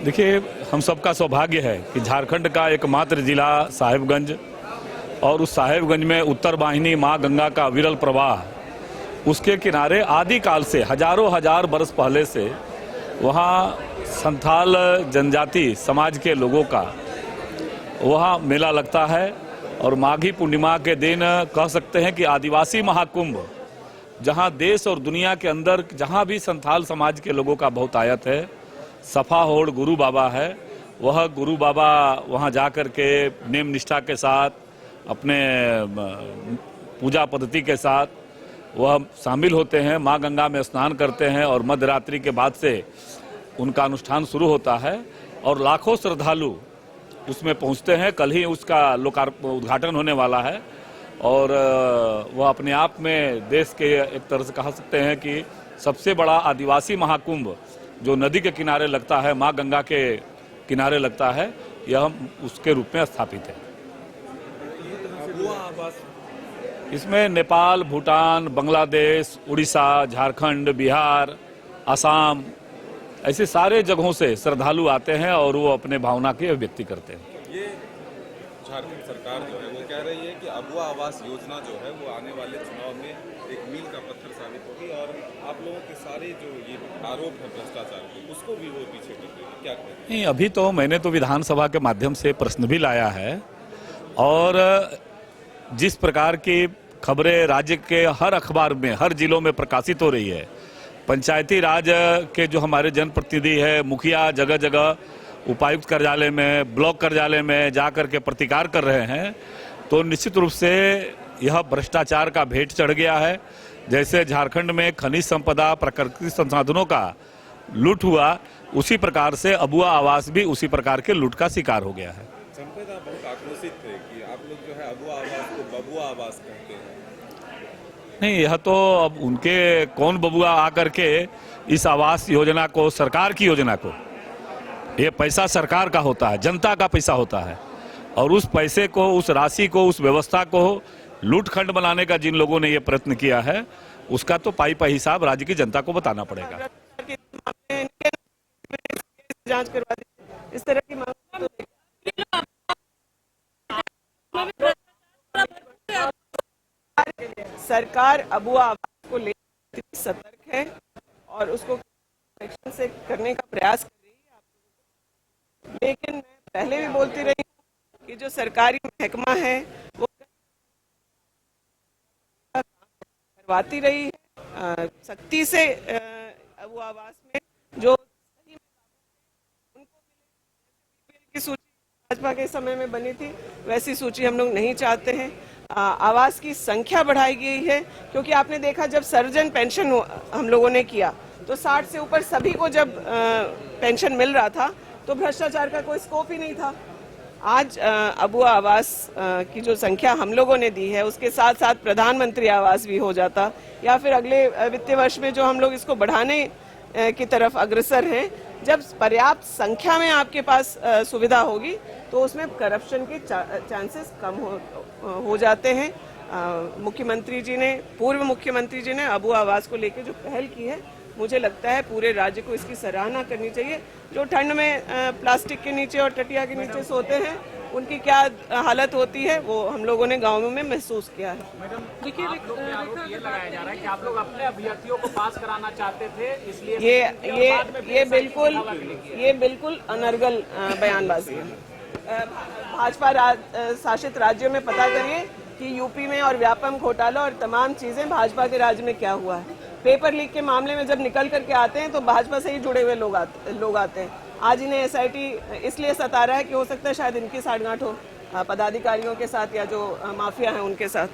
देखिए, हम सबका सौभाग्य है कि झारखंड का एकमात्र जिला साहिबगंज, और उस साहिबगंज में उत्तर वाहिनी माँ गंगा का विरल प्रवाह, उसके किनारे आदिकाल से हजारों हजार बरस पहले से वहाँ संथाल जनजाति समाज के लोगों का वहाँ मेला लगता है। और माघी पूर्णिमा के दिन कह सकते हैं कि आदिवासी महाकुंभ, जहाँ देश और दुनिया के अंदर जहाँ भी संथाल समाज के लोगों का बहुतायत है, सफाहोड़ गुरु बाबा है, वह गुरु बाबा वहाँ जाकर के नेम निष्ठा के साथ अपने पूजा पद्धति के साथ वह शामिल होते हैं, माँ गंगा में स्नान करते हैं और मध्य रात्रि के बाद से उनका अनुष्ठान शुरू होता है और लाखों श्रद्धालु उसमें पहुँचते हैं। कल ही उसका उद्घाटन होने वाला है और वह अपने आप में देश के एक तरह से कह सकते हैं कि सबसे बड़ा आदिवासी महाकुंभ जो नदी के किनारे लगता है, माँ गंगा के किनारे लगता है, यह उसके रूप में स्थापित है। इसमें नेपाल, भूटान, बांग्लादेश, उड़ीसा, झारखंड, बिहार, असम, ऐसे सारे जगहों से श्रद्धालु आते हैं और वो अपने भावना की अभिव्यक्ति करते हैं। ये झारखंड सरकार जो है वो कह रही है कि अबुआ आवास योजना जो है वो आने वाले चुनाव में एक मील का पत्थर साबित होगी और आप लोगों के सारे जो ये आरोप है भ्रष्टाचार के, उसको भी वो पीछे कर रही है। क्या कहें? नहीं, अभी तो मैंने तो विधानसभा के माध्यम से प्रश्न भी लाया है और जिस प्रकार की खबरें राज्य के हर अखबार में, हर जिलों में प्रकाशित हो रही है, पंचायती राज के जो हमारे जनप्रतिनिधि है, मुखिया जगह जगह उपायुक्त कार्यालय में, ब्लॉक कार्यालय में जाकर के प्रतिकार कर रहे हैं, तो निश्चित रूप से यह भ्रष्टाचार का भेंट चढ़ गया है। जैसे झारखंड में खनिज संपदा, प्राकृतिक संसाधनों का लूट हुआ, उसी प्रकार से अबुआ आवास भी उसी प्रकार के लूट का शिकार हो गया है। संपदा बहुत आक्रोशित थे कि आप लोग जो है अबुआ आवास को बबुआ आवास कहते हैं। नहीं, यह तो अब उनके कौन बबुआ आकर के इस आवास योजना को, सरकार की योजना को, ये पैसा सरकार का होता है, जनता का पैसा होता है, और उस पैसे को, उस राशि को, उस व्यवस्था को लूटखंड बनाने का जिन लोगों ने ये प्रयत्न किया है, उसका तो पाई पाई हिसाब राज्य की जनता को बताना पड़ेगा। जांच करवा दी इस तरह की मांग सरकार अबुआ आवास को लेकर सतर्क है और उसको एक्शन से करने का प्रयास कर रही है आप लोगों को। लेकिन मैं पहले भी बोलती रही हूँ कि जो सरकारी महकमा है वो करवाती रही है सख्ती से अबुआ आवास में जो सही में उनको मिले। की सूची भाजपा के समय में बनी थी, वैसी सूची हम लोग नहीं चाहते हैं। आवास की संख्या बढ़ाई गई है क्योंकि आपने देखा जब सर्वजन पेंशन हम लोगों ने किया तो 60 से ऊपर सभी को जब पेंशन मिल रहा था तो भ्रष्टाचार का कोई स्कोप ही नहीं था। आज अबुआ आवास की जो संख्या हम लोगों ने दी है उसके साथ साथ प्रधानमंत्री आवास भी हो जाता, या फिर अगले वित्तीय वर्ष में जो हम लोग इसको बढ़ाने की तरफ अग्रसर हैं, जब पर्याप्त संख्या में आपके पास सुविधा होगी तो उसमें करप्शन के चांसेस कम हो जाते हैं। मुख्यमंत्री जी ने, पूर्व मुख्यमंत्री जी ने अबुआ आवास को लेकर जो पहल की है, मुझे लगता है पूरे राज्य को इसकी सराहना करनी चाहिए। जो ठंड में प्लास्टिक के नीचे और टटिया के नीचे सोते हैं, उनकी क्या हालत होती है वो हम लोगों ने गाँव में महसूस किया है। देखिए, ये लगाया जा रहा है कि आप लोग अपने अभ्यर्थियों को पास कराना चाहते थे, इसलिए ये बिल्कुल अनर्गल बयानबाजी है। भाजपा शासित राज्यों में पता करिए कि यूपी में और व्यापम घोटाला और तमाम चीजें भाजपा के राज्य में क्या हुआ है। पेपर लीक के मामले में जब निकल करके आते हैं तो भाजपा से ही जुड़े हुए लोग आते हैं। आज इन्हें एसआईटी इसलिए सता रहा है कि हो सकता है शायद इनकी साठगांठ हो पदाधिकारियों के साथ या जो माफिया हैं उनके साथ।